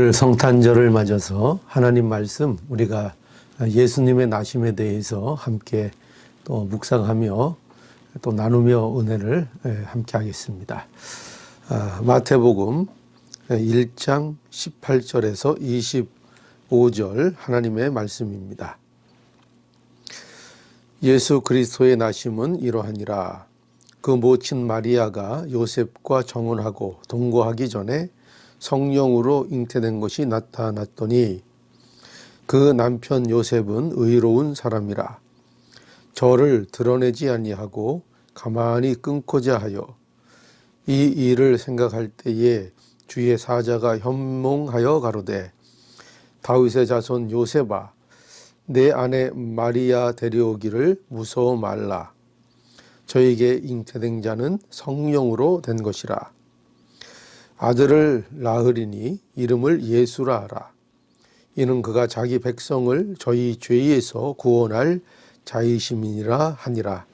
오늘 성탄절을 맞아서 하나님 말씀 우리가 예수님의 나심에 대해서 함께 또 묵상하며 또 나누며 은혜를 함께 하겠습니다. 마태복음 1장 18절에서 25절 하나님의 말씀입니다. 예수 그리스도의 나심은 이러하니라. 그 모친 마리아가 요셉과 정혼하고 동거하기 전에 성령으로 잉태된 것이 나타났더니 그 남편 요셉은 의로운 사람이라. 저를 드러내지 아니하고 가만히 끊고자 하여 이 일을 생각할 때에 주의 사자가 현몽하여 가로되 다윗의 자손 요셉아 내 아내 마리아 데려오기를 무서워 말라. 저에게 잉태된 자는 성령으로 된 것이라. 아들을 낳으리니 이름을 예수라 하라. 이는 그가 자기 백성을 저희 죄에서 구원할 자이심이니라 하니라.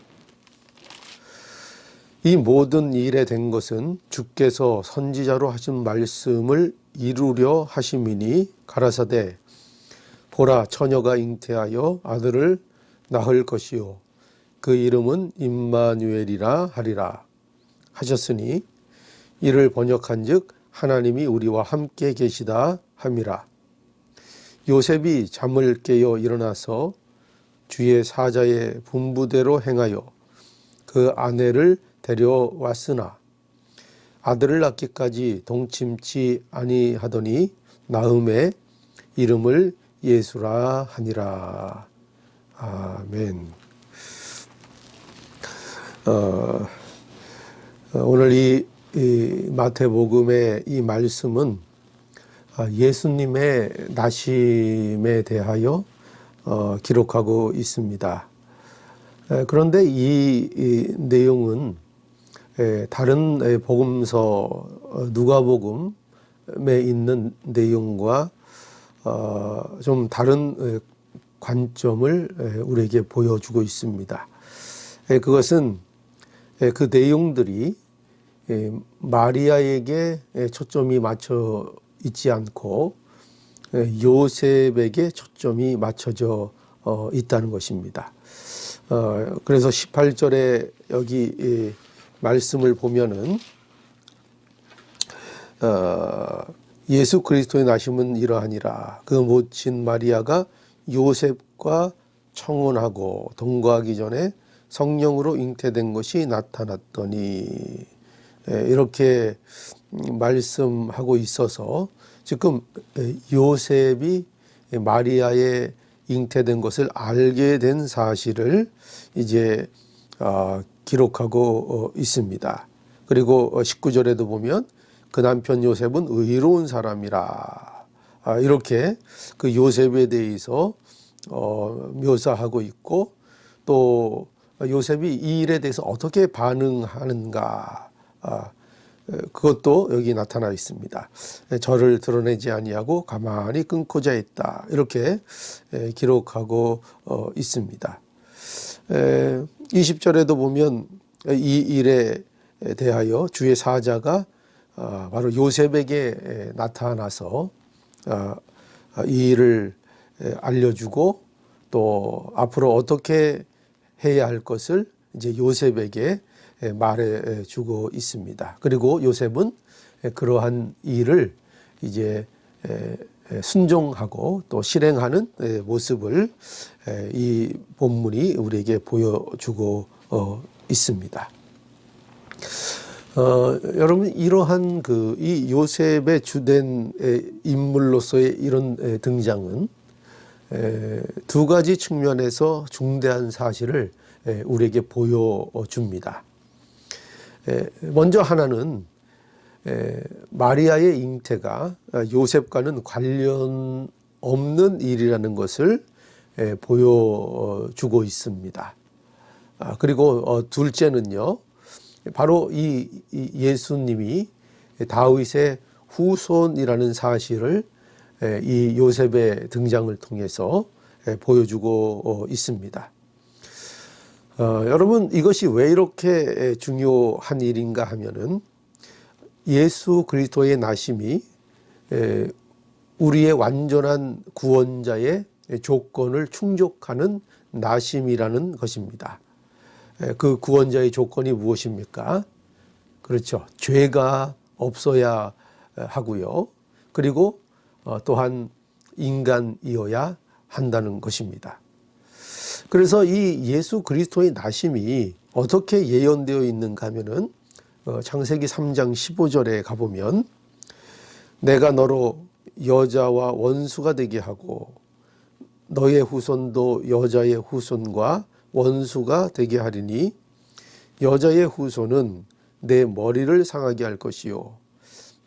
이 모든 일에 된 것은 주께서 선지자로 하신 말씀을 이루려 하심이니 가라사대 보라 처녀가 잉태하여 아들을 낳을 것이요 그 이름은 임마누엘이라 하리라 하셨으니 이를 번역한즉 하나님이 우리와 함께 계시다 함이라. 요셉이 잠을 깨어 일어나서 주의 사자의 분부대로 행하여 그 아내를 데려왔으나 아들을 낳기까지 동침치 아니하더니 낳음에 이름을 예수라 하니라. 아멘. 오늘 이 마태복음의 이 말씀은 예수님의 나심에 대하여 기록하고 있습니다. 그런데 이 내용은 다른 복음서 누가복음에 있는 내용과 좀 다른 관점을 우리에게 보여주고 있습니다. 그것은 그 내용들이 마리아에게 초점이 맞춰 있지 않고 요셉에게 초점이 맞춰져 있다는 것입니다. 그래서 18절에 여기 말씀을 보면은 예수 그리스도의 나심은 이러하니라. 그 모친 마리아가 요셉과 청혼하고 동거하기 전에 성령으로 잉태된 것이 나타났더니 이렇게 말씀하고 있어서 지금 요셉이 마리아의 잉태된 것을 알게 된 사실을 이제 기록하고 있습니다. 그리고 19절에도 보면 그 남편 요셉은 의로운 사람이라 이렇게 그 요셉에 대해서 묘사하고 있고 또 요셉이 이 일에 대해서 어떻게 반응하는가 그것도 여기 나타나 있습니다. 저를 드러내지 아니하고 가만히 끊고자 했다 이렇게 기록하고 있습니다. 20절에도 보면 이 일에 대하여 주의 사자가 바로 요셉에게 나타나서 이 일을 알려주고 또 앞으로 어떻게 해야 할 것을 이제 요셉에게 말해주고 있습니다. 그리고 요셉은 그러한 일을 이제 순종하고 또 실행하는 모습을 이 본문이 우리에게 보여주고 있습니다. 여러분 이러한 이 요셉의 주된 인물로서의 이런 등장은 두 가지 측면에서 중대한 사실을 우리에게 보여줍니다. 먼저 하나는 마리아의 잉태가 요셉과는 관련 없는 일이라는 것을 보여주고 있습니다. 그리고 둘째는요, 바로 이 예수님이 다윗의 후손이라는 사실을 이 요셉의 등장을 통해서 보여주고 있습니다. 여러분 이것이 왜 이렇게 중요한 일인가 하면은 예수 그리스도의 나심이 우리의 완전한 구원자의 조건을 충족하는 나심이라는 것입니다. 그 구원자의 조건이 무엇입니까? 그렇죠. 죄가 없어야 하고요. 그리고 또한 인간이어야 한다는 것입니다. 그래서 이 예수 그리스도의 나심이 어떻게 예언되어 있는가 하면은 창세기 3장 15절에 가보면 내가 너로 여자와 원수가 되게 하고 너의 후손도 여자의 후손과 원수가 되게 하리니 여자의 후손은 내 머리를 상하게 할 것이요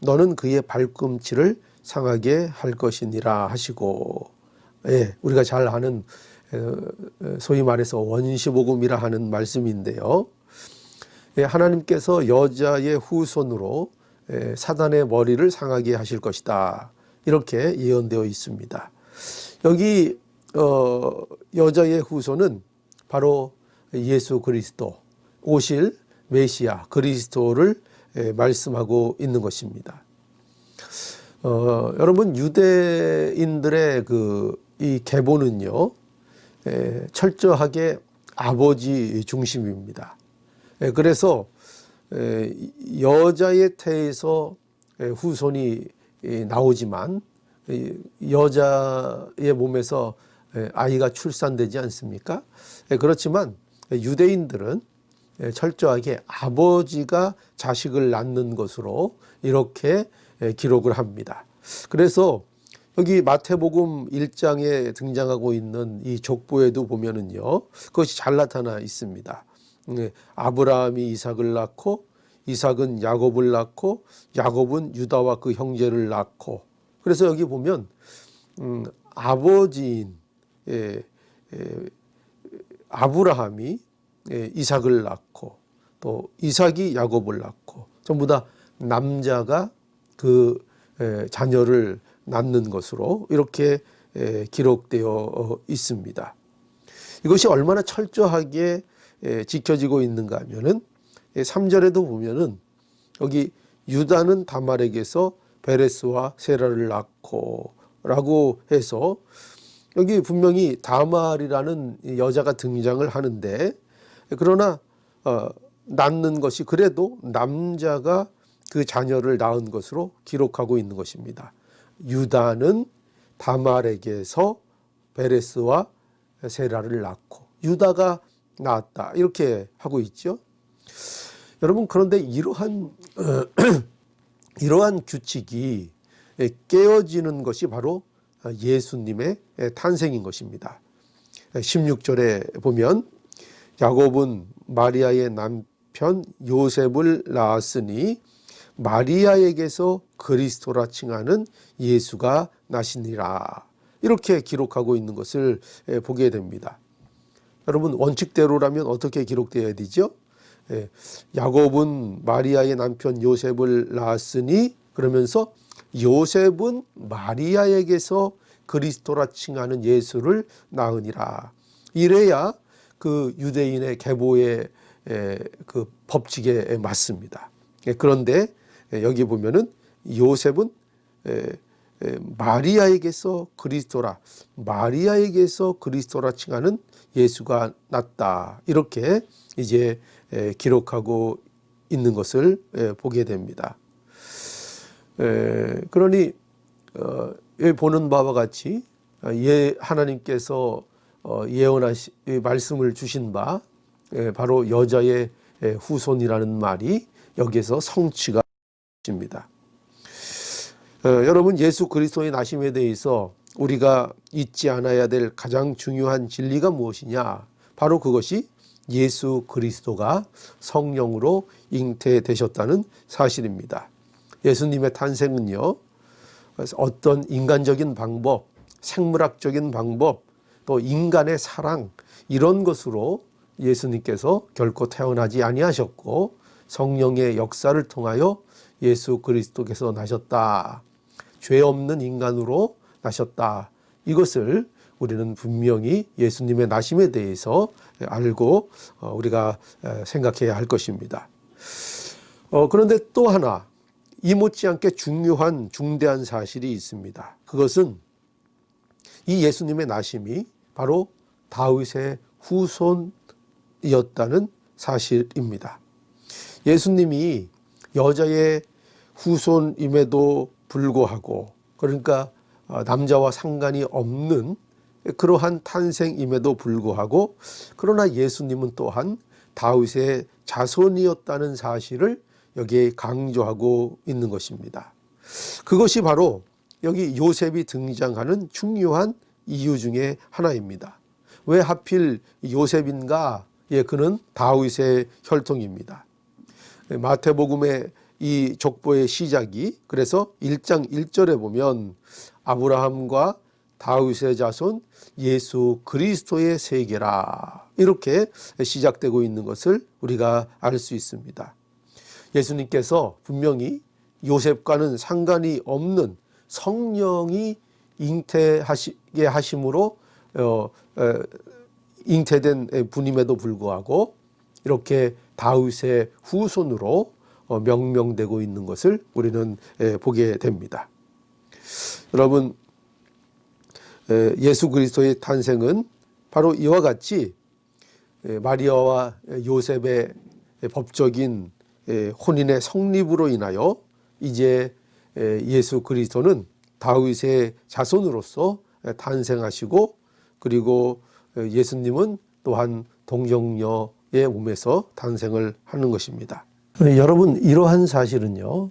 너는 그의 발꿈치를 상하게 할 것이니라 하시고, 예, 우리가 잘 아는 소위 말해서 원시복음이라 하는 말씀인데요. 예, 하나님께서 여자의 후손으로 사단의 머리를 상하게 하실 것이다. 이렇게 예언되어 있습니다. 여기 여자의 후손은 바로 예수 그리스도, 오실 메시아 그리스도를 말씀하고 있는 것입니다. 여러분 유대인들의 이 계보는요, 철저하게 아버지 중심입니다. 그래서 여자의 태에서 후손이 나오지만 여자의 몸에서 아이가 출산되지 않습니까? 그렇지만 유대인들은 철저하게 아버지가 자식을 낳는 것으로 이렇게 기록을 합니다. 그래서 여기 마태복음 1장에 등장하고 있는 이 족보에도 보면은요, 그것이 잘 나타나 있습니다. 아브라함이 이삭을 낳고 이삭은 야곱을 낳고 야곱은 유다와 그 형제를 낳고, 그래서 여기 보면 아버지인 아브라함이 이삭을 낳고 또 이삭이 야곱을 낳고 전부 다 남자가 그 자녀를 낳는 것으로 이렇게 기록되어 있습니다. 이것이 얼마나 철저하게 지켜지고 있는가 하면은 3절에도 보면은 여기 유다는 다말에게서 베레스와 세라를 낳고 라고 해서 여기 분명히 다말이라는 여자가 등장을 하는데, 그러나 낳는 것이 그래도 남자가 그 자녀를 낳은 것으로 기록하고 있는 것입니다. 유다는 다말에게서 베레스와 세라를 낳고 유다가 낳았다, 이렇게 하고 있죠. 여러분, 그런데 이러한 규칙이 깨어지는 것이 바로 예수님의 탄생인 것입니다. 16절에 보면 야곱은 마리아의 남편 요셉을 낳았으니 마리아에게서 그리스도라 칭하는 예수가 나시니라, 이렇게 기록하고 있는 것을 보게 됩니다. 여러분, 원칙대로라면 어떻게 기록되어야 되죠? 야곱은 마리아의 남편 요셉을 낳았으니, 그러면서 요셉은 마리아에게서 그리스도라 칭하는 예수를 낳으니라. 이래야 그 유대인의 계보의 그 법칙에 맞습니다. 그런데 여기 보면은 요셉은 마리아에게서 그리스도라 칭하는 예수가 났다, 이렇게 이제 기록하고 있는 것을 보게 됩니다. 그러니 여기 보는 바와 같이 하나님께서 말씀을 주신 바 바로 여자의 후손이라는 말이 여기에서 성취가 됩니다. 여러분, 예수 그리스도의 나심에 대해서 우리가 잊지 않아야 될 가장 중요한 진리가 무엇이냐? 바로 그것이 예수 그리스도가 성령으로 잉태되셨다는 사실입니다. 예수님의 탄생은요, 어떤 인간적인 방법, 생물학적인 방법, 또 인간의 사랑, 이런 것으로 예수님께서 결코 태어나지 아니하셨고 성령의 역사를 통하여 예수 그리스도께서 나셨다, 죄 없는 인간으로 나셨다, 이것을 우리는 분명히 예수님의 나심에 대해서 알고 우리가 생각해야 할 것입니다. 그런데 또 하나, 이 못지않게 중요한 중대한 사실이 있습니다. 그것은 이 예수님의 나심이 바로 다윗의 후손이었다는 사실입니다. 예수님이 여자의 후손임에도 불구하고, 그러니까 남자와 상관이 없는 그러한 탄생임에도 불구하고, 그러나 예수님은 또한 다윗의 자손이었다는 사실을 여기에 강조하고 있는 것입니다. 그것이 바로 여기 요셉이 등장하는 중요한 이유 중에 하나입니다. 왜 하필 요셉인가? 예, 그는 다윗의 혈통입니다. 마태복음의 이 족보의 시작이 그래서 1장 1절에 보면 아브라함과 다윗의 자손 예수 그리스도의 세계라, 이렇게 시작되고 있는 것을 우리가 알 수 있습니다. 예수님께서 분명히 요셉과는 상관이 없는 성령이 잉태하시게 하심으로 잉태된 분임에도 불구하고 이렇게 다윗의 후손으로 명명되고 있는 것을 우리는 보게 됩니다. 여러분, 예수 그리스도의 탄생은 바로 이와 같이 마리아와 요셉의 법적인 혼인의 성립으로 인하여 이제 예수 그리스도는 다윗의 자손으로서 탄생하시고, 그리고 예수님은 또한 동정녀의 몸에서 탄생을 하는 것입니다. 여러분, 이러한 사실은요,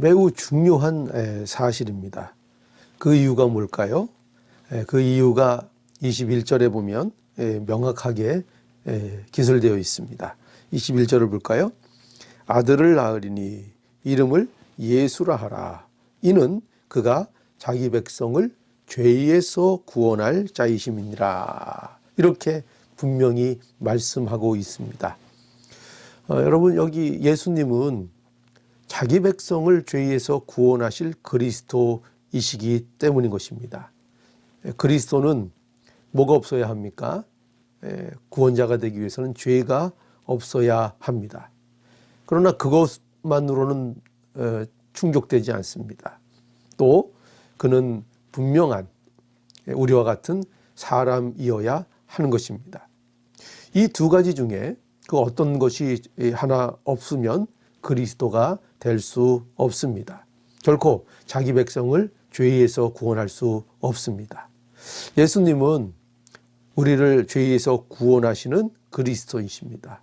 매우 중요한 사실입니다. 그 이유가 뭘까요? 그 이유가 21절에 보면 명확하게 기술되어 있습니다. 21절을 볼까요? 아들을 낳으리니 이름을 예수라 하라. 이는 그가 자기 백성을 죄에서 구원할 자이심이니라. 이렇게 분명히 말씀하고 있습니다. 여러분, 여기 예수님은 자기 백성을 죄에서 구원하실 그리스도이시기 때문인 것입니다. 그리스도는 뭐가 없어야 합니까? 구원자가 되기 위해서는 죄가 없어야 합니다. 그러나 그것만으로는 충족되지 않습니다. 또 그는 분명한 우리와 같은 사람이어야 하는 것입니다. 이 두 가지 중에 그 어떤 것이 하나 없으면 그리스도가 될 수 없습니다. 결코 자기 백성을 죄에서 구원할 수 없습니다. 예수님은 우리를 죄에서 구원하시는 그리스도이십니다.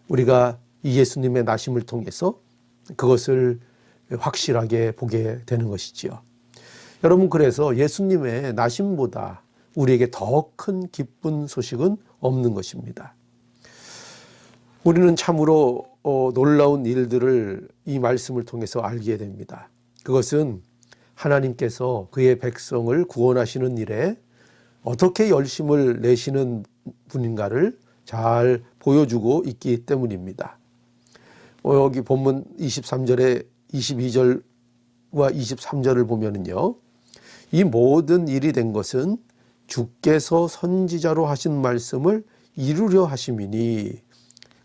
우리가 이 예수님의 나심을 통해서 그것을 확실하게 보게 되는 것이지요. 여러분, 그래서 예수님의 나심보다 우리에게 더 큰 기쁜 소식은 없는 것입니다. 우리는 참으로 놀라운 일들을 이 말씀을 통해서 알게 됩니다. 그것은 하나님께서 그의 백성을 구원하시는 일에 어떻게 열심을 내시는 분인가를 잘 보여주고 있기 때문입니다. 여기 본문 23절에 22절과 23절을 보면은요, 이 모든 일이 된 것은 주께서 선지자로 하신 말씀을 이루려 하심이니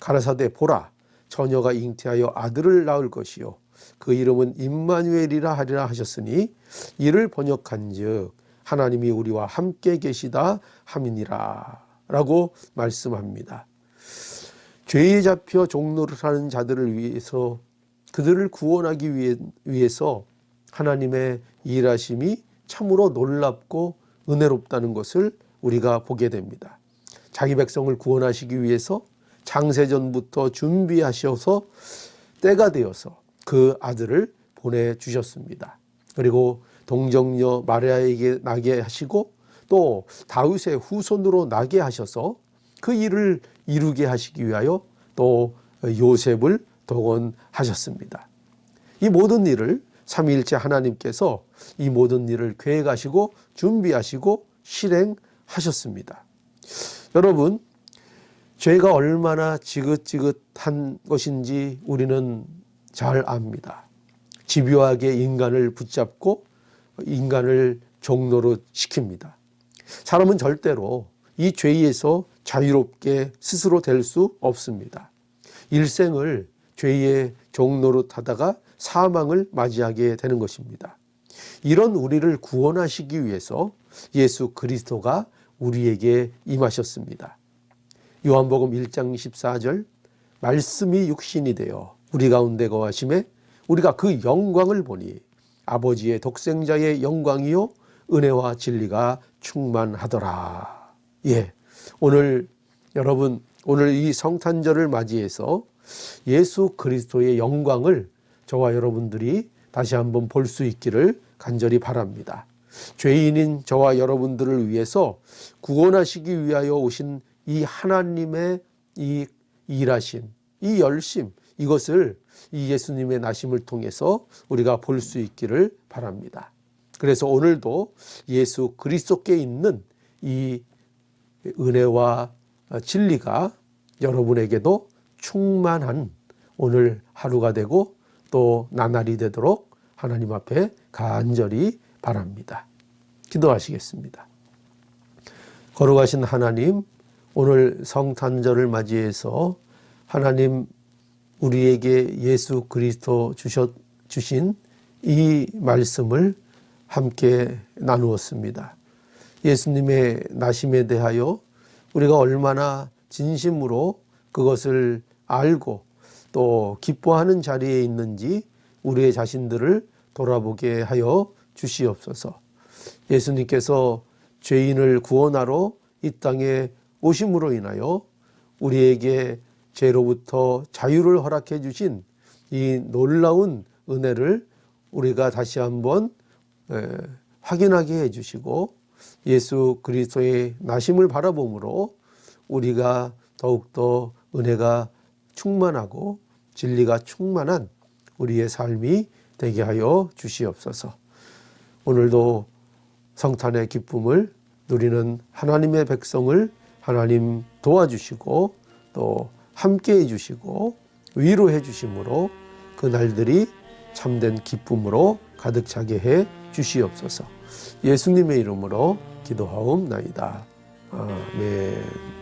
가라사대 보라, 처녀가 잉태하여 아들을 낳을 것이요 그 이름은 임마누엘이라 하리라 하셨으니 이를 번역한즉 하나님이 우리와 함께 계시다 함이니라 라고 말씀합니다. 죄에 잡혀 종노릇하는 자들을 위해서, 그들을 구원하기 위해서 하나님의 일하심이 참으로 놀랍고 은혜롭다는 것을 우리가 보게 됩니다. 자기 백성을 구원하시기 위해서 창세전부터 준비하셔서 때가 되어서 그 아들을 보내주셨습니다. 그리고 동정녀 마리아에게 나게 하시고 또 다윗의 후손으로 나게 하셔서 그 일을 이루게 하시기 위하여 또 요셉을 동원하셨습니다. 이 모든 일을 삼위일체 하나님께서 이 모든 일을 계획하시고 준비하시고 실행하셨습니다. 여러분, 죄가 얼마나 지긋지긋한 것인지 우리는 잘 압니다. 집요하게 인간을 붙잡고 인간을 종로로 시킵니다. 사람은 절대로 이 죄에서 자유롭게 스스로 될 수 없습니다. 일생을 죄의 종로로 타다가 사망을 맞이하게 되는 것입니다. 이런 우리를 구원하시기 위해서 예수 그리스도가 우리에게 임하셨습니다. 요한복음 1장 14절 말씀이 육신이 되어 우리 가운데 거하심에 우리가 그 영광을 보니 아버지의 독생자의 영광이요 은혜와 진리가 충만하더라. 예, 오늘 여러분 오늘 이 성탄절을 맞이해서 예수 그리스도의 영광을 저와 여러분들이 다시 한번 볼 수 있기를 간절히 바랍니다. 죄인인 저와 여러분들을 위해서 구원하시기 위하여 오신 이 하나님의 이 일하심, 이 열심, 이것을 이 예수님의 나심을 통해서 우리가 볼 수 있기를 바랍니다. 그래서 오늘도 예수 그리스도께 있는 이 은혜와 진리가 여러분에게도 충만한 오늘 하루가 되고 또 나날이 되도록 하나님 앞에 간절히 바랍니다. 기도하시겠습니다. 거룩하신 하나님, 오늘 성탄절을 맞이해서 하나님 우리에게 예수 그리스도 주신 이 말씀을 함께 나누었습니다. 예수님의 나심에 대하여 우리가 얼마나 진심으로 그것을 알고 또 기뻐하는 자리에 있는지 우리의 자신들을 돌아보게 하여 주시옵소서. 예수님께서 죄인을 구원하러 이 땅에 오심으로 인하여 우리에게 죄로부터 자유를 허락해 주신 이 놀라운 은혜를 우리가 다시 한번 확인하게 해 주시고 예수 그리스도의 나심을 바라봄으로 우리가 더욱더 은혜가 충만하고 진리가 충만한 우리의 삶이 되게 하여 주시옵소서. 오늘도 성탄의 기쁨을 누리는 하나님의 백성을 하나님 도와주시고 또 함께 해주시고 위로해 주심으로 그 날들이 참된 기쁨으로 가득 차게 해 주시옵소서. 예수님의 이름으로 기도하옵나이다. 아멘.